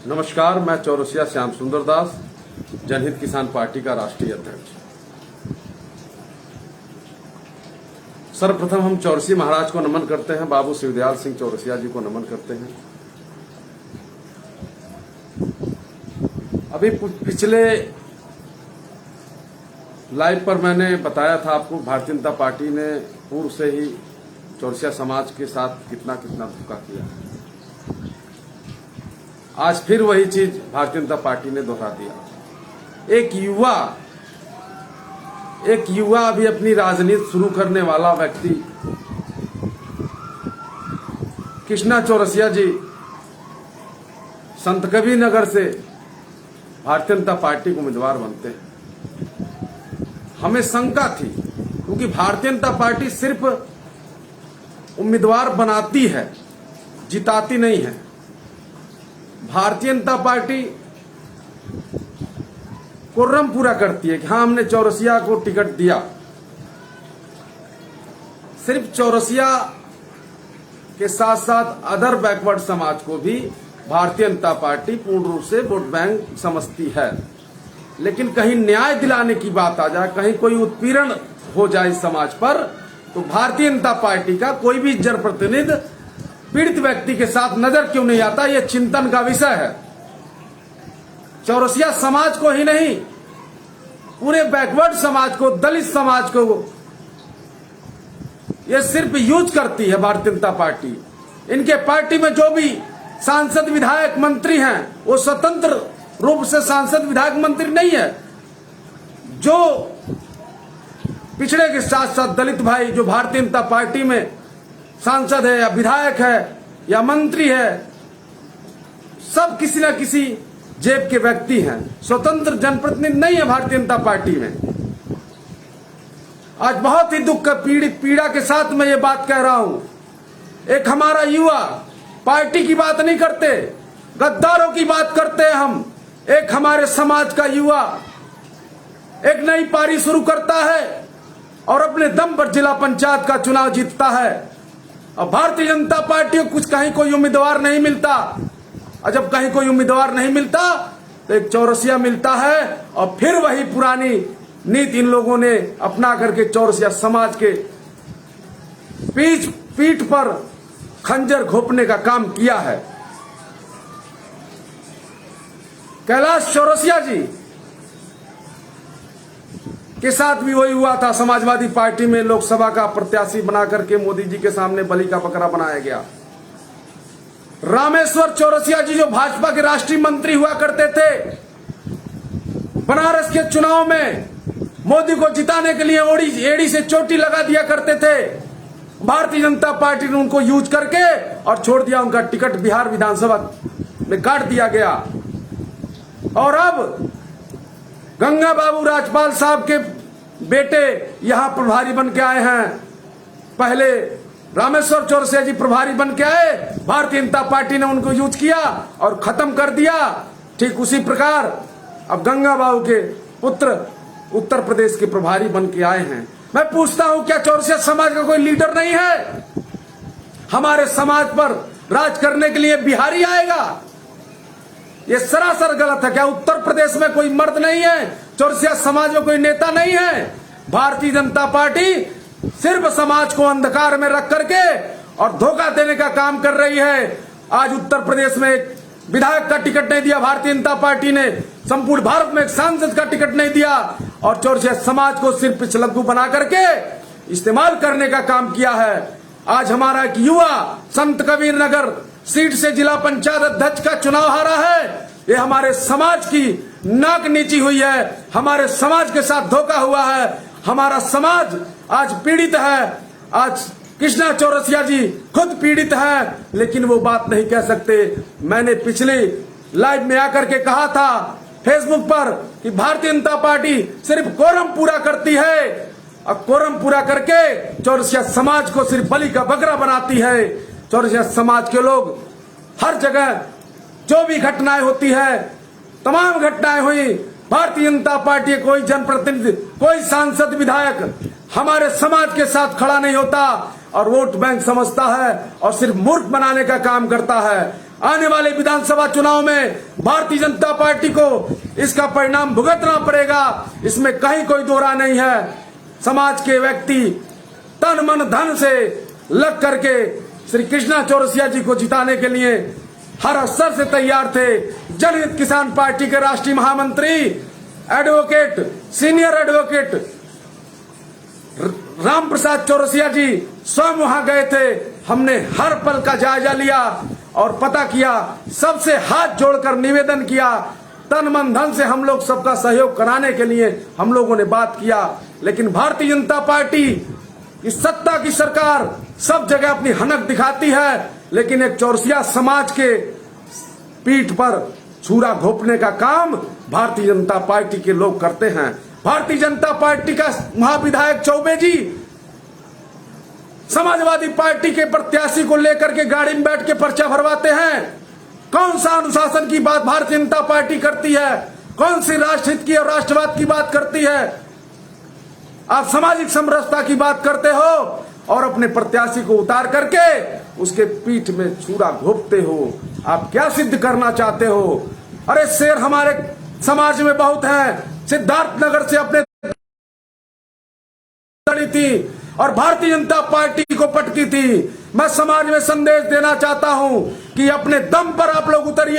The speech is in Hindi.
नमस्कार, मैं चौरसिया श्याम सुंदर दास, जनहित किसान पार्टी का राष्ट्रीय अध्यक्ष। सर्वप्रथम हम चौरसिया महाराज को नमन करते हैं, बाबू शिवदयाल सिंह चौरसिया जी को नमन करते हैं। अभी पिछले लाइव पर मैंने बताया था आपको, भारतीय जनता पार्टी ने पूर्व से ही चौरसिया समाज के साथ कितना कितना धोखा किया है। आज फिर वही चीज भारतीय जनता पार्टी ने दोहरा दिया। एक युवा अभी अपनी राजनीति शुरू करने वाला व्यक्ति कृष्णा चौरसिया जी संत कबीर नगर से भारतीय जनता पार्टी के उम्मीदवार बनते हैं। हमें शंका थी, क्योंकि भारतीय जनता पार्टी सिर्फ उम्मीदवार बनाती है, जिताती नहीं है। भारतीय जनता पार्टी कोर्रम पूरा करती है कि हाँ, हमने चौरसिया को टिकट दिया। सिर्फ चौरसिया के साथ साथ अदर बैकवर्ड समाज को भी भारतीय जनता पार्टी पूर्ण रूप से वोट बैंक समझती है। लेकिन कहीं न्याय दिलाने की बात आ जाए, कहीं कोई उत्पीड़न हो जाए इस समाज पर, तो भारतीय जनता पार्टी का कोई भी जनप्रतिनिधि पीड़ित व्यक्ति के साथ नजर क्यों नहीं आता, यह चिंतन का विषय है। चौरसिया समाज को ही नहीं, पूरे बैकवर्ड समाज को, दलित समाज को यह सिर्फ यूज करती है भारतीय जनता पार्टी। इनके पार्टी में जो भी सांसद विधायक मंत्री हैं, वो स्वतंत्र रूप से सांसद विधायक मंत्री नहीं है। जो पिछड़े के साथ साथ दलित भाई जो भारतीय जनता पार्टी में सांसद है या विधायक है या मंत्री है, सब किसी न किसी जेब के व्यक्ति हैं, स्वतंत्र जनप्रतिनिधि नहीं है भारतीय जनता पार्टी में। आज बहुत ही दुख का पीड़ा के साथ मैं ये बात कह रहा हूं। एक हमारा युवा, पार्टी की बात नहीं करते, गद्दारों की बात करते हैं हम। एक हमारे समाज का युवा एक नई पारी शुरू करता है और अपने दम पर जिला पंचायत का चुनाव जीतता है, और भारतीय जनता पार्टी को कुछ कहीं कोई उम्मीदवार नहीं मिलता। और जब कहीं कोई उम्मीदवार नहीं मिलता तो एक चौरसिया मिलता है, और फिर वही पुरानी नीति इन लोगों ने अपना करके चौरसिया समाज के पीठ पर खंजर घोंपने का काम किया है। कैलाश चौरसिया जी के साथ भी वही हुआ था। समाजवादी पार्टी में लोकसभा का प्रत्याशी बना करके मोदी जी के सामने बलि का बकरा बनाया गया। रामेश्वर चौरसिया जी जो भाजपा के राष्ट्रीय मंत्री हुआ करते थे, बनारस के चुनाव में मोदी को जिताने के लिए एड़ी से चोटी लगा दिया करते थे। भारतीय जनता पार्टी ने उनको यूज करके और छोड़ दिया, उनका टिकट बिहार विधानसभा में काट दिया गया। और अब गंगा बाबू राजपाल साहब के बेटे यहां प्रभारी बन के आए हैं। पहले रामेश्वर चौरसिया जी प्रभारी बन के आए, भारतीय जनता पार्टी ने उनको यूज किया और खत्म कर दिया। ठीक उसी प्रकार अब गंगा बाबू के पुत्र उत्तर प्रदेश के प्रभारी बन के आए हैं। मैं पूछता हूं, क्या चौरसिया समाज का कोई लीडर नहीं है? हमारे समाज पर राज करने के लिए बिहारी आएगा? ये सरासर गलत है। क्या उत्तर प्रदेश में कोई मर्द नहीं है? चौरसिया समाज में कोई नेता नहीं है? भारतीय जनता पार्टी सिर्फ समाज को अंधकार में रख करके और धोखा देने का काम कर रही है। आज उत्तर प्रदेश में एक विधायक का टिकट नहीं दिया भारतीय जनता पार्टी ने, संपूर्ण भारत में एक सांसद का टिकट नहीं दिया, और चौरसिया समाज को सिर्फ पिछलग्गू बना करके इस्तेमाल करने का काम किया है। आज हमारा एक युवा संत कबीर नगर सीट से जिला पंचायत अध्यक्ष का चुनाव हारा है। ये हमारे समाज की नाक नीची हुई है, हमारे समाज के साथ धोखा हुआ है। हमारा समाज आज पीड़ित है। आज कृष्णा चौरसिया जी खुद पीड़ित है, लेकिन वो बात नहीं कह सकते। मैंने पिछले लाइव में आकर के कहा था फेसबुक पर कि भारतीय जनता पार्टी सिर्फ कोरम पूरा करती है, और कोरम पूरा करके चौरसिया समाज को सिर्फ बलि का बकरा बनाती है। चौरसिया समाज के लोग हर जगह जो भी घटनाएं होती है, तमाम घटनाएं हुई, भारतीय जनता पार्टी कोई जनप्रतिनिधि, कोई सांसद विधायक हमारे समाज के साथ खड़ा नहीं होता और वोट बैंक समझता है और सिर्फ मूर्ख बनाने का काम करता है। आने वाले विधानसभा चुनाव में भारतीय जनता पार्टी को इसका परिणाम भुगतना पड़ेगा, इसमें कहीं कोई दो राय नहीं है। समाज के व्यक्ति तन मन धन से लग करके श्री कृष्णा चौरसिया जी को जिताने के लिए हर स्तर से तैयार थे। जनहित किसान पार्टी के राष्ट्रीय महामंत्री advocate senior advocate Ram Prasad Chaurasia जी स्वयं वहां गए थे। हमने हर पल का जायजा लिया और पता किया, सबसे हाथ जोड़कर निवेदन किया, तन मन धन से हम लोग सबका सहयोग कराने के लिए हम लोगों ने बात किया। लेकिन भारतीय जनता पार्टी इस सत्ता की सरकार सब जगह अपनी हनक दिखाती है, लेकिन एक चौरसिया समाज के पीठ पर छुरा घोंपने का काम भारतीय जनता पार्टी के लोग करते हैं। भारतीय जनता पार्टी का महाविधायक चौबे जी समाजवादी पार्टी के प्रत्याशी को लेकर के गाड़ी में बैठ के पर्चा भरवाते हैं। कौन सा अनुशासन की बात भारतीय जनता पार्टी करती है? कौन सी राष्ट्रहित की और राष्ट्रवाद की बात करती है? आप सामाजिक समरसता की बात करते हो और अपने प्रत्याशी को उतार करके उसके पीठ में छुरा घोंपते हो। आप क्या सिद्ध करना चाहते हो? अरे शेर हमारे समाज में बहुत हैं। सिद्धार्थ नगर से अपने थी और भारतीय जनता पार्टी को पटकी थी। मैं समाज में संदेश देना चाहता हूं कि अपने दम पर आप लोग उतरिए।